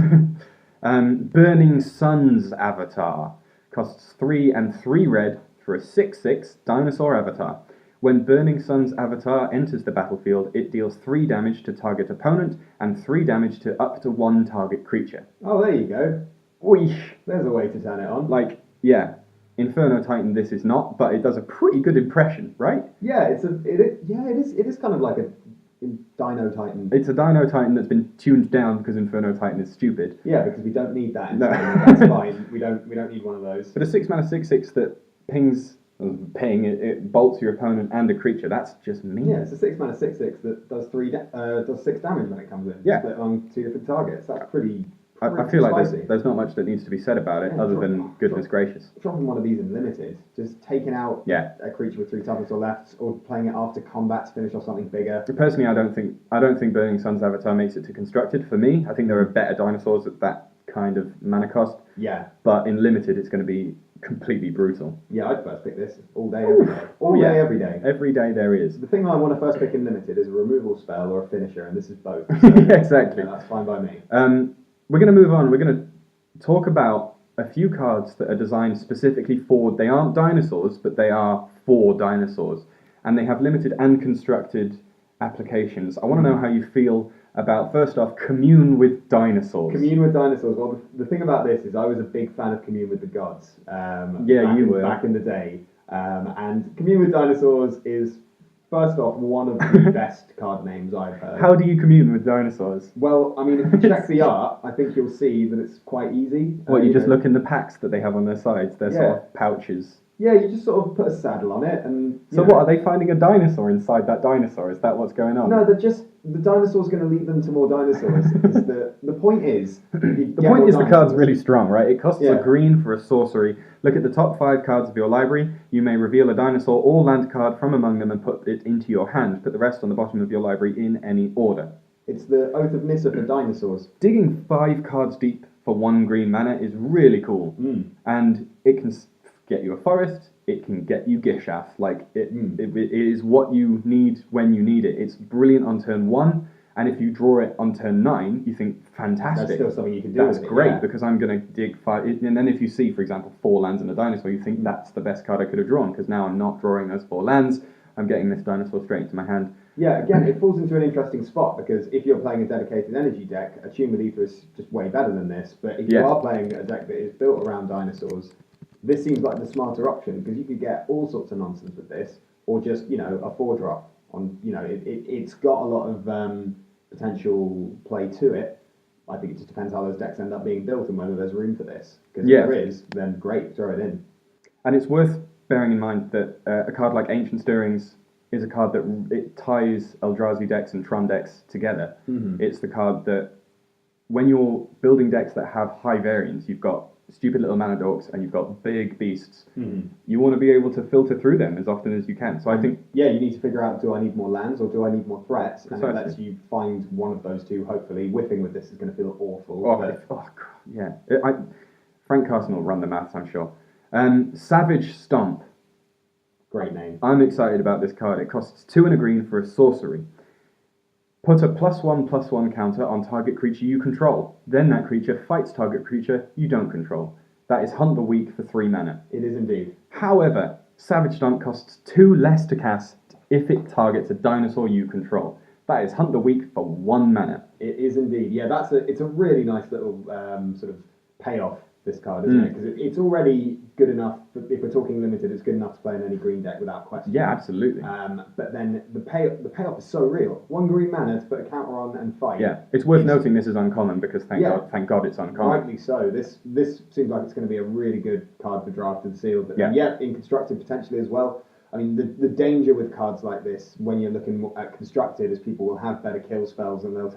Burning Sun's Avatar costs 3 and 3 red for a 6/6 dinosaur avatar. When Burning Sun's Avatar enters the battlefield, it deals 3 damage to target opponent and 3 damage to up to 1 target creature. Oh, there you go. Weesh. There's a way to turn it on. Like, yeah, Inferno Titan this is not, but it does a pretty good impression, right? Yeah, it is kind of like a Dino Titan. It's a Dino Titan that's been tuned down because Inferno Titan is stupid. Yeah, because we don't need that. No. That's fine. We don't need one of those. But a 6-mana 6/6 that it bolts your opponent and a creature. That's just mean. Yeah, it's a 6-mana 6/6 that does 6 damage when it comes in. Yeah, split on 2 different targets. That's pretty. I feel like there's not much that needs to be said about it other than goodness gracious. Dropping one of these in limited, just taking out a creature with 3 toughness or left, or playing it after combat to finish off something bigger. Personally, I don't think Burning Sun's Avatar makes it to constructed. For me, I think there are better dinosaurs at that kind of mana cost. Yeah. But in limited, it's going to be completely brutal. Yeah, I'd first pick this all day, every day. All day, every day. Every day there is. The thing I want to first pick in limited is a removal spell or a finisher, and this is both. So, yeah, exactly. Yeah, that's fine by me. We're going to move on. We're going to talk about a few cards that are designed specifically for... They aren't dinosaurs, but they are for dinosaurs. And they have limited and constructed applications. I want to know how you feel about, first off, Commune with Dinosaurs. Commune with Dinosaurs. Well, the thing about this is I was a big fan of Commune with the Gods. Back in the day. And Commune with Dinosaurs is, first off, one of the best card names I've heard. How do you commune with dinosaurs? Well, I mean, if you check the art, I think you'll see that it's quite easy. You just look in the packs that they have on their sides. They're sort of pouches. Yeah, you just sort of put a saddle on it and... So what, are they finding a dinosaur inside that dinosaur? Is that what's going on? No, the dinosaur's going to lead them to more dinosaurs. The point is... The point is the card's really strong, right? It costs a green for a sorcery. Look at the top 5 cards of your library. You may reveal a dinosaur or land card from among them and put it into your hand. Put the rest on the bottom of your library in any order. It's the Oath of Nissa for dinosaurs. Digging 5 cards deep for 1 green mana is really cool. And it can get you a forest, it can get you Gearshaft. Like, it is what you need when you need it. It's brilliant on turn 1, and if you draw it on turn 9, you think, fantastic. That's still something you can do. That's great, because I'm going to dig 5... And then if you see, for example, 4 lands and a dinosaur, you think, that's the best card I could have drawn, because now I'm not drawing those 4 lands, I'm getting this dinosaur straight into my hand. Yeah, again, it falls into an interesting spot, because if you're playing a dedicated energy deck, Attune with Ether is just way better than this, but if you are playing a deck that is built around dinosaurs, this seems like the smarter option, because you could get all sorts of nonsense with this, or just, you know, a 4-drop. On, you know, it's got a lot of potential play to it. I think it just depends how those decks end up being built and whether there's room for this. Because if there is, then great, throw it in. And it's worth bearing in mind that a card like Ancient Stirrings is a card that it ties Eldrazi decks and Tron decks together. It's the card that, when you're building decks that have high variance, you've got stupid little mana dorks and you've got big beasts, you want to be able to filter through them as often as you can. So I think... Yeah, you need to figure out, do I need more lands or do I need more threats? And it lets you find one of those two, hopefully. Whiffing with this is going to feel awful. Frank Carson will run the maths, I'm sure. Savage Stomp. Great name. I'm excited about this card. It costs 2 and a green for a sorcery. Put a +1/+1 counter on target creature you control. Then that creature fights target creature you don't control. That is Hunt the Weak for 3 mana. It is indeed. However, Savage Stomp costs 2 less to cast if it targets a dinosaur you control. That is Hunt the Weak for 1 mana. It is indeed. Yeah, it's a really nice little sort of payoff, this card, isn't it? Because it's already good enough, if we're talking limited, it's good enough to play in any green deck without question. Yeah, absolutely. But then the payoff is so real. 1 green mana to put a counter on and fight. Yeah, it's worth noting this is uncommon, because thank God it's uncommon. Rightly so. This seems like it's going to be a really good card for Drafted Sealed. But in Constructed potentially as well. I mean, the danger with cards like this, when you're looking at Constructed, is people will have better kill spells and they'll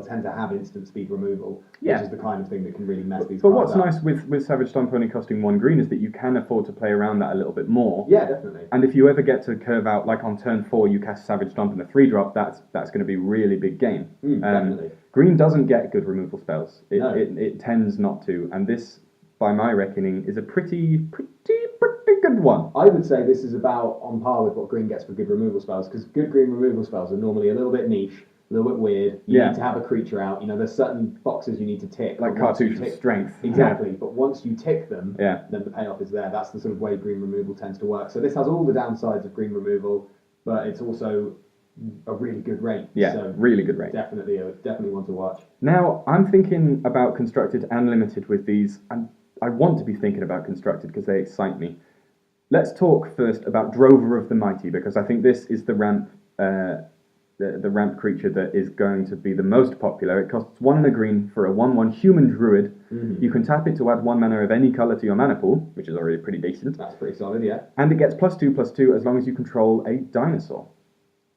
tend to have instant speed removal, which is the kind of thing that can really mess these cards up. But what's nice with Savage Stomp only costing 1 green is that you can afford to play around that a little bit more. Yeah, definitely. And if you ever get to curve out, like on turn 4, you cast Savage Stomp and a 3-drop, that's going to be a really big game. Definitely. Green doesn't get good removal spells. It tends not to, and this, by my reckoning, is a pretty good one. I would say this is about on par with what green gets for good removal spells, because good green removal spells are normally a little bit niche, a little bit weird. You need to have a creature out. You know, there's certain boxes you need to tick. Like Cartouche Strength. Exactly, but once you tick them, then the payoff is there. That's the sort of way green removal tends to work. So this has all the downsides of green removal, but it's also a really good rate. Yeah, so really good rate. Definitely one to watch. Now, I'm thinking about Constructed and Limited with these, and I want to be thinking about Constructed because they excite me. Let's talk first about Drover of the Mighty, because I think this is the ramp creature that is going to be the most popular. It costs 1 and a green for a 1/1 human druid. You can tap it to add 1 mana of any colour to your mana pool, which is already pretty decent. That's pretty solid, yeah. And it gets +2/+2 as long as you control a dinosaur.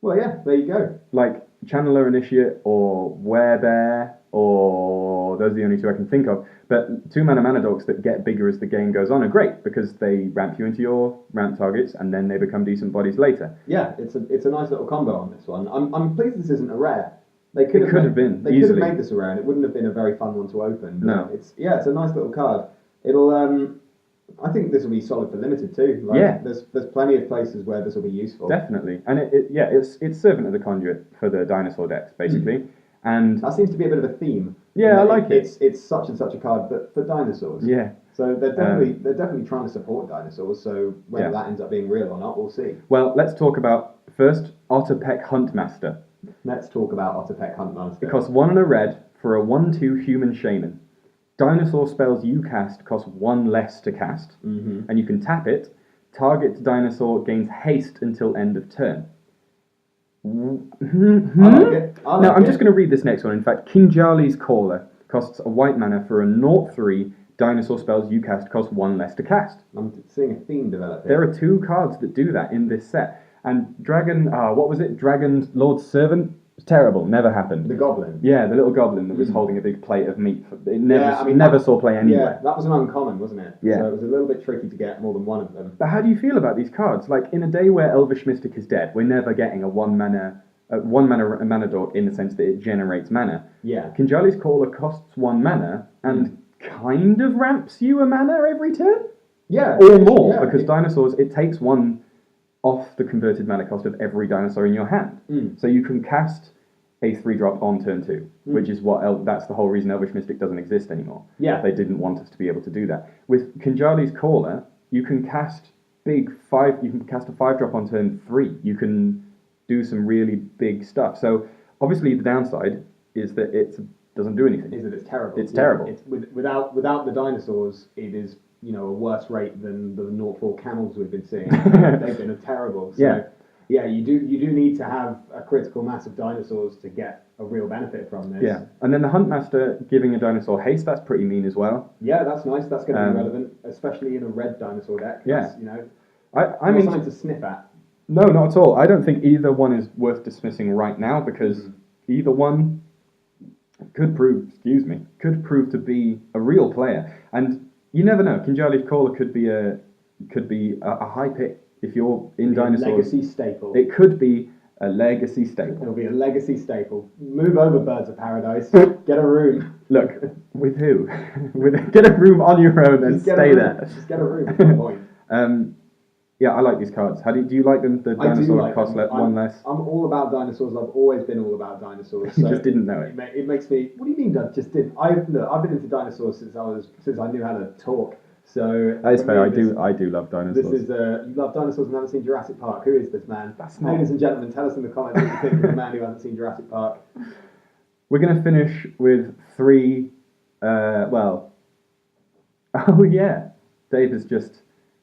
Well, yeah, there you go. Like Channeler Initiate or Werebear, or those are the only 2 I can think of. But 2 mana dorks that get bigger as the game goes on are great, because they ramp you into your ramp targets and then they become decent bodies later. Yeah, it's a nice little combo on this one. I'm pleased this isn't a rare. They could have made this a rare, and it wouldn't have been a very fun one to open. No. It's a nice little card. It'll I think this will be solid for limited too. There's plenty of places where this will be useful. Definitely, and it's Servant of the Conduit for the dinosaur decks basically, and that seems to be a bit of a theme. Yeah, I like it. It's such and such a card, but for dinosaurs. Yeah. So they're definitely trying to support dinosaurs. So whether that ends up being real or not, we'll see. Well, let's talk about first Peck Huntmaster. Let's talk about Peck Huntmaster. It costs 1 and a red for a 1/2 human shaman. Dinosaur spells you cast cost 1 less to cast, and you can tap it. Target dinosaur gains haste until end of turn. I'm just going to read this next one. In fact, King Jarly's Caller costs a white mana for a 0/3 dinosaur spells you cast cost 1 less to cast. I'm seeing a theme develop here. There are 2 cards that do that in this set. And Dragon, what was it? Dragon Lord's Servant? It's terrible. Never happened. The goblin. Yeah, the little goblin that was holding a big plate of meat. It never saw play anywhere. Yeah, that was an uncommon, wasn't it? Yeah. So it was a little bit tricky to get more than one of them. But how do you feel about these cards? Like, in a day where Elvish Mystic is dead, we're never getting a one mana dork in the sense that it generates mana. Yeah. Kinjali's Caller costs 1 mana and kind of ramps you a mana every turn? Yeah. Or more, Yeah. because dinosaurs, it takes 1 off the converted mana cost of every dinosaur in your hand. So you can cast a 3-drop on turn 2, which is that's the whole reason Elvish Mystic doesn't exist anymore. Yeah. They didn't want us to be able to do that. With Kinjali's Caller, you can cast you can cast a 5-drop on turn 3. You can do some really big stuff. So obviously the downside is that it doesn't do anything. Is that it's terrible. It's terrible. It's without the dinosaurs, it is a worse rate than the 0-4 camels we've been seeing. They've been terrible. So, yeah, you do need to have a critical mass of dinosaurs to get a real benefit from this. Yeah, and then the Huntmaster giving a dinosaur haste, that's pretty mean as well. Yeah, that's nice. That's going to be relevant, especially in a red dinosaur deck. Yeah. I mean, something to sniff at. No, not at all. I don't think either one is worth dismissing right now because either one could prove to be a real player. And you never know. Kinjali's Caller could be a high pick if you're in dinosaurs. Legacy staple. It could be a legacy staple. It'll be a legacy staple. Move over, Birds of Paradise. Get a room. Look, with who? Get a room on your own and stay there. Just get a room. At some point. Yeah, I like these cards. How do you like them? The dinosaur cost 1 less. I'm all about dinosaurs. I've always been all about dinosaurs. You So just didn't know it. It makes me. What do you mean? I just didn't. I've been into dinosaurs since I knew how to talk. So that is fair. I do love dinosaurs. This is you love dinosaurs and haven't seen Jurassic Park. Who is this man? That's not. Ladies and gentlemen, tell us in the comments what you think of the man who hasn't seen Jurassic Park. We're going to finish with 3. Oh yeah, Dave has just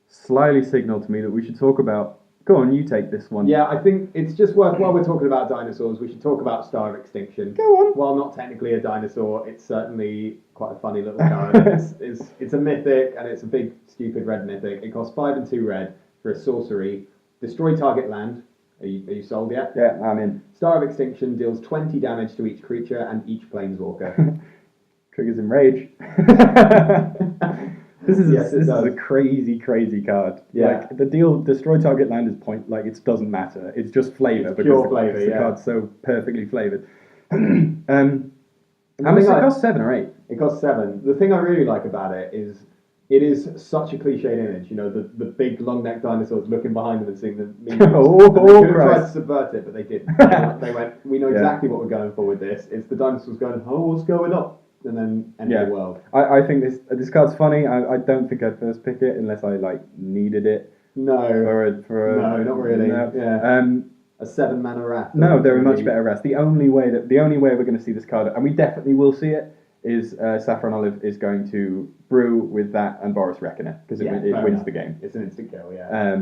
slyly signaled to me that we should talk about. Go on, you take this one. Yeah, I think it's just worth, while we're talking about dinosaurs, we should talk about Star of Extinction. Go on. While not technically a dinosaur, it's certainly quite a funny little card. It's a mythic, and it's a big, stupid red mythic. It costs 5 and 2 red for a sorcery. Destroy target land. Are you sold yet? Yeah, I'm in. Star of Extinction deals 20 damage to each creature and each planeswalker. Triggers Enrage. This is a crazy card. Yeah. Like, the deal, destroy target land is it doesn't matter. It's just flavour. It's pure flavour, the yeah. card's so perfectly flavoured. How much does it cost? 7 or 8? It costs 7. The thing I really like about it is such a cliched image. The big long necked dinosaurs looking behind them and seeing the memes. They could have tried to subvert it, but they didn't. They went, we know exactly what we're going for with this. It's the dinosaurs going, what's going on? And then end the world. I think this card's funny. I don't think I'd first pick it unless I needed it. No. No, not really. No. Yeah. A 7 mana wrath. No, they're a much better wrath. The only way we're going to see this card, and we definitely will see it, is Saffron Olive is going to brew with that and Boris Reckoner because it wins the game. It's an instant kill, yeah.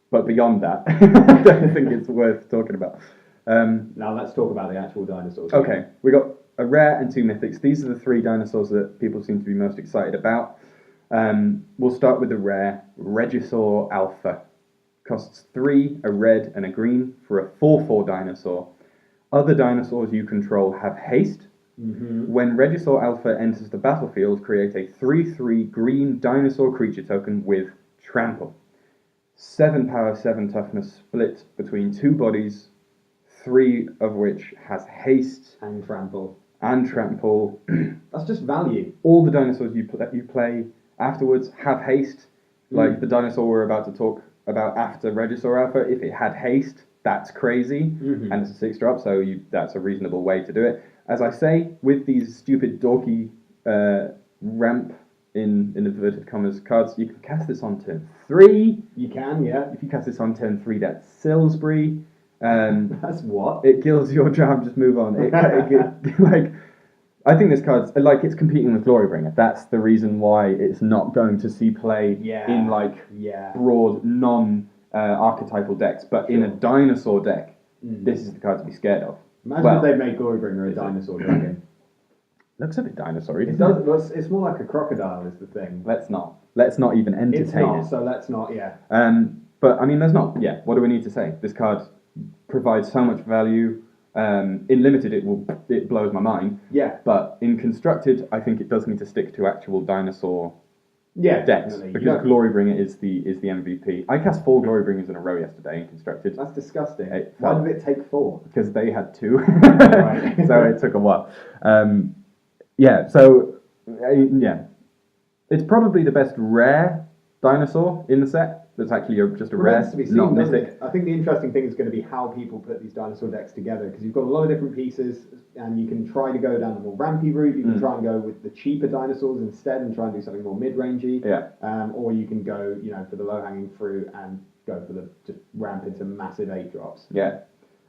But beyond that, I don't think it's worth talking about. Now let's talk about the actual dinosaurs. Okay, we got a rare and 2 mythics. These are the 3 dinosaurs that people seem to be most excited about. We'll start with the rare Regice Alpha. Costs 3, a red and a green for a 4/4 dinosaur. Other dinosaurs you control have haste. Mm-hmm. When Regice Alpha enters the battlefield, create a 3/3 green dinosaur creature token with trample. 7 power, 7 toughness split between 2 bodies, 3 of which has haste and trample. That's just value. All the dinosaurs you play afterwards have haste. Like the dinosaur we're about to talk about after Regice Alpha, if it had haste, that's crazy. Mm-hmm. And it's a 6-drop, so that's a reasonable way to do it. As I say, with these stupid dorky ramp in inverted commas cards, you can cast this on turn 3. You can, yeah. If you cast this on turn 3, that's Salisbury. That's what? It kills your job, just move on. I think this card's it's competing with Glorybringer. That's the reason why it's not going to see play in broad non-archetypal decks. But in a dinosaur deck, this is the card to be scared of. Imagine if they made Glorybringer a dinosaur dragon. Looks a bit dinosaur-y. It does. Well, it's more like a crocodile is the thing. Let's not even entertain It's not. it. So let's not. Yeah. But I mean, there's not. Yeah. What do we need to say? This card provides so much value. In limited, it blows my mind. Yeah. But in constructed, I think it does need to stick to actual dinosaur Yeah, decks definitely. because Glorybringer is the MVP. I cast 4 Glorybringers in a row yesterday in constructed. That's disgusting. Why did it take 4? Because they had 2, Right. so it took a while. Yeah. So yeah, it's probably the best rare dinosaur in the set. That's actually just a rare, Remains to be seen, not doesn't mythic. it? I think the interesting thing is going to be how people put these dinosaur decks together because you've got a lot of different pieces, and you can try to go down the more rampy route. You can try and go with the cheaper dinosaurs instead, and try and do something more mid-rangey. Yeah. Or you can go, for the low-hanging fruit and go for the just ramp into massive 8 drops. Yeah.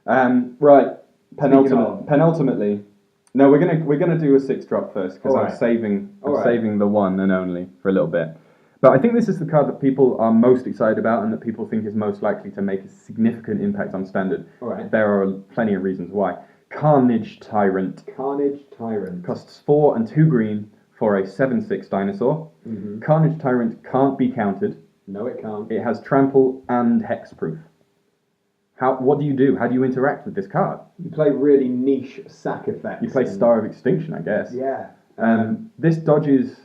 Right. Penultimately. No, we're gonna do a 6 drop first because I'm saving the one and only for a little bit. But I think this is the card that people are most excited about and that people think is most likely to make a significant impact on standard. All right. There are plenty of reasons why. Carnage Tyrant. Carnage Tyrant. Costs 4 and 2 green for a 7/6 dinosaur. Mm-hmm. Carnage Tyrant can't be countered. No, it can't. It has trample and hexproof. What do you do? How do you interact with this card? You play really niche sack effects. You play Star of Extinction, I guess. Yeah. This dodges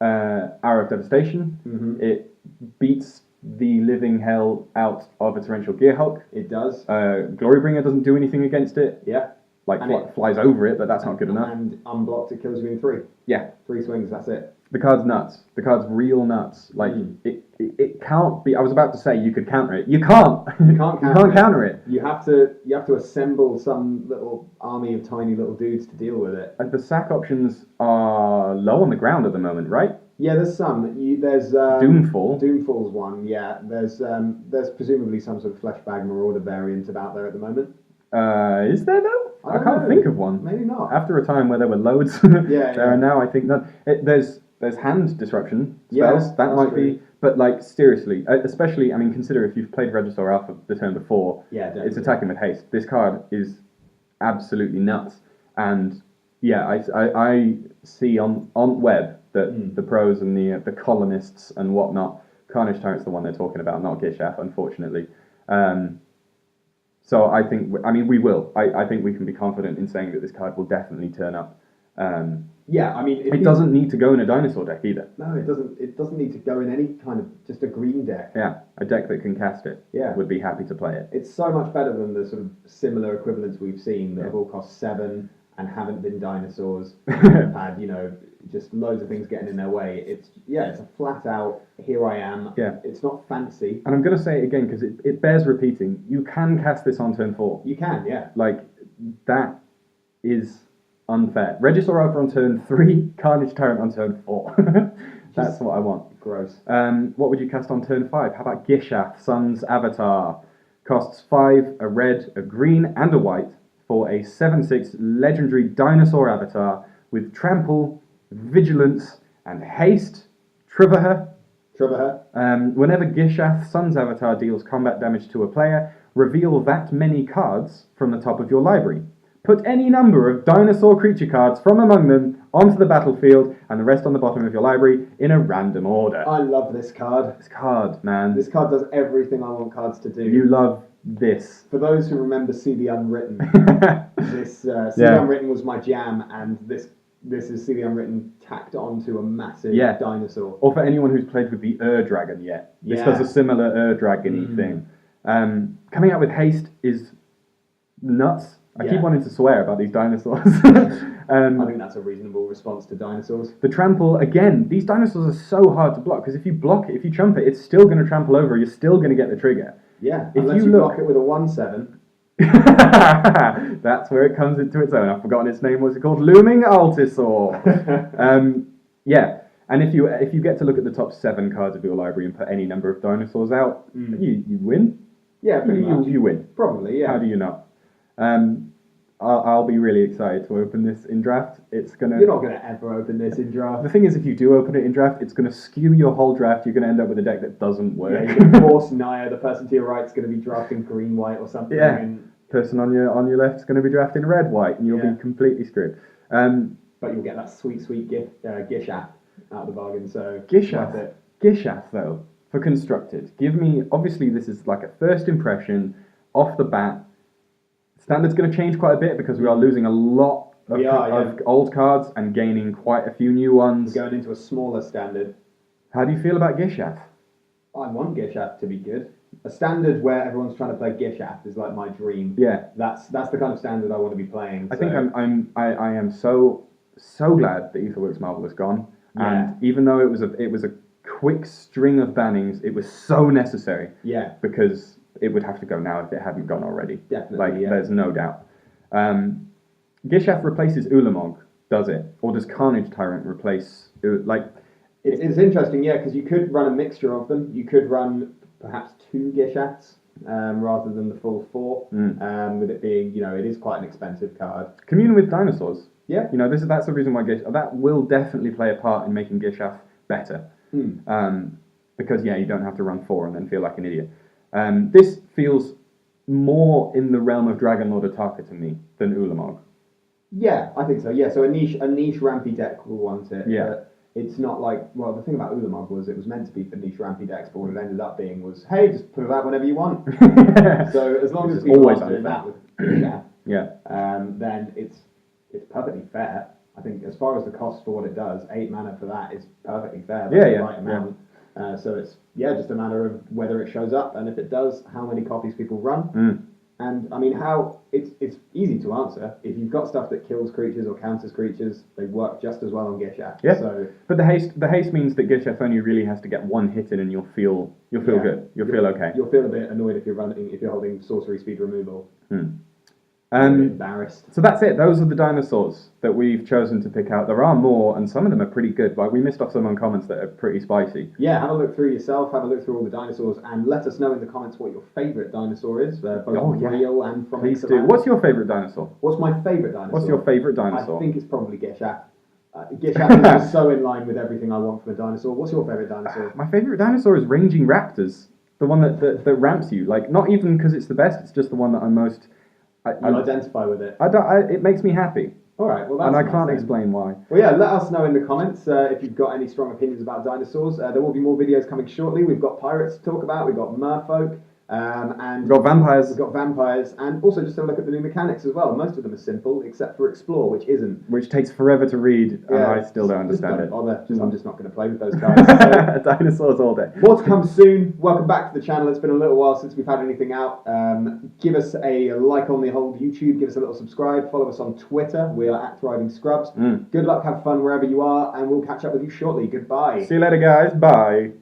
Arrow of Devastation. Mm-hmm. It beats the living hell out of a Torrential Gearhulk. It does. Glorybringer doesn't do anything against it. Yeah. Flies over it, but that's not good enough. And unblocked, it kills you in 3. Yeah. 3 swings, that's it. The card's nuts. The card's real nuts. It can't be. I was about to say you could counter it. You can't. You can't counter it. You have to assemble some little army of tiny little dudes to deal with it. And the sack options are low on the ground at the moment, right? Yeah, there's some. There's Doomfall. Doomfall's one. Yeah, there's presumably some sort of Fleshbag Marauder variant about there at the moment. Is there though? I can't think of one. Maybe not. After a time where there were loads, there are now I think none. There's hand disruption spells. Yeah, that might true. be. But seriously, especially, I mean, consider if you've played Regice Alpha the turn before. Yeah, definitely. It's attacking with haste. This card is absolutely nuts. And yeah, I see on web that the pros and the colonists and whatnot, Carnage Tyrant's the one they're talking about, not Gearshaft, unfortunately. So I think, we will. I think we can be confident in saying that this card will definitely turn up. Yeah, I mean... It doesn't need to go in a dinosaur deck either. No, it doesn't. It doesn't need to go in any kind of... just a green deck. Yeah, a deck that can cast it would be happy to play it. It's so much better than the sort of similar equivalents we've seen that have all cost 7 and haven't been dinosaurs. Had, just loads of things getting in their way. It's a flat out, here I am. Yeah. It's not fancy. And I'm going to say it again because it bears repeating. You can cast this on turn 4. You can, yeah. That is unfair. Regice Alpha on turn 3, Carnage Tyrant on turn 4. That's what I want. Gross. What would you cast on turn 5? How about Gearshaft, Sun's Avatar? Costs 5, a red, a green, and a white for a 7/6 legendary dinosaur avatar with trample, vigilance, and haste. Trivia. Whenever Gearshaft, Sun's Avatar deals combat damage to a player, reveal that many cards from the top of your library. Put any number of dinosaur creature cards from among them onto the battlefield and the rest on the bottom of your library in a random order. I love this card. This card, man. This card does everything I want cards to do. You love this. For those who remember See the Unwritten, the Unwritten was my jam, and this is See the Unwritten tacked onto a massive dinosaur. Or for anyone who's played with the Dragon yet. This does a similar Dragon-y thing. Coming out with haste is nuts. I keep wanting to swear about these dinosaurs. I think that's a reasonable response to dinosaurs. The trample, again, these dinosaurs are so hard to block, because if you block it, if you trump it, it's still going to trample over, you're still going to get the trigger. Yeah, unless you block it with a 1/7. That's where it comes into its own. I've forgotten its name. What's it called? Looming Altisaur. And if you get to look at the top 7 cards of your library and put any number of dinosaurs out, you win. Yeah, pretty much. You win. Probably, yeah. How do you not? I'll be really excited to open this in draft. You're not going to ever open this in draft. The thing is, if you do open it in draft, it's going to skew your whole draft. You're going to end up with a deck that doesn't work. Yeah, you're going to force Naya, the person to your right, is going to be drafting green-white or something. Yeah. Person on your left is going to be drafting red-white, and you'll be completely screwed. but you'll get that sweet Gearshaft out of the bargain. So Gearshaft though, for constructed, give me. Obviously, this is like a first impression off the bat. Standard's going to change quite a bit because we are losing a lot of old cards and gaining quite a few new ones. We're going into a smaller standard. How do you feel about Gearshaft? I want Gearshaft to be good. A standard where everyone's trying to play Gearshaft is like my dream. Yeah, that's the kind of standard I want to be playing. I think I am so glad that Aetherworks Marvel is gone. Yeah. And even though it was a quick string of bannings, it was so necessary. Yeah. Because it would have to go now if it hadn't gone already. Definitely. There's no doubt. Gearshaft replaces Ulamog, does it? Or does Carnage Tyrant replace It's interesting, because you could run a mixture of them. You could run perhaps 2 Gearshafts rather than the full 4. With it being, it is quite an expensive card. Commune with Dinosaurs. Yeah. That's the reason why that will definitely play a part in making Gearshaft better. Because you don't have to run 4 and then feel like an idiot. This feels more in the realm of Dragonlord Ataka to me than Ulamog. Yeah, I think so. Yeah, so a niche rampy deck will want it. Yeah. But it's not like, the thing about Ulamog was it was meant to be for niche rampy decks, but what it ended up being was, hey, just put it out whenever you want. So as long as people aren't doing that with Gearshaft, then it's perfectly fair. I think as far as the cost for what it does, 8 mana for that is perfectly fair. That's the right amount. So it's just a matter of whether it shows up, and if it does, how many copies people run. And I mean, how it's easy to answer. If you've got stuff that kills creatures or counters creatures, they work just as well on Gearshaft. Yeah. So, but the haste means that Gearshaft only really has to get 1 hit in, and you'll feel good. You'll feel okay. You'll feel a bit annoyed if you're holding sorcery speed removal. Embarrassed. So that's it. Those are the dinosaurs that we've chosen to pick out. There are more, and some of them are pretty good. Like we missed off some uncommons that are pretty spicy. Yeah, have a look through yourself. Have a look through all the dinosaurs, and let us know in the comments what your favourite dinosaur is, both real and from Please Ixalan. do. What's your favourite dinosaur? What's my favourite dinosaur? What's your favourite dinosaur? I think it's probably Gearshaft. Gearshaft is so in line with everything I want from a dinosaur. What's your favourite dinosaur? My favourite dinosaur is Ranging Raptors. The one that ramps you. Like, not even because it's the best, it's just the one that I'm most... I identify with it. It makes me happy. All right, well, that's and I nice can't then. Explain why. Well, yeah, let us know in the comments if you've got any strong opinions about dinosaurs. There will be more videos coming shortly. We've got pirates to talk about. We've got merfolk. And we've got vampires. We've got vampires. And also just have a look at the new mechanics as well. Most of them are simple, except for Explore, which isn't. Which takes forever to read, and I still don't understand it. Bother. I'm just not going to play with those guys. So. Dinosaurs all day. More to come soon. Welcome back to the channel. It's been a little while since we've had anything out. Give us a like on the whole YouTube. Give us a little subscribe. Follow us on Twitter. We are at Thriving Scrubs. Good luck. Have fun wherever you are. And we'll catch up with you shortly. Goodbye. See you later, guys. Bye.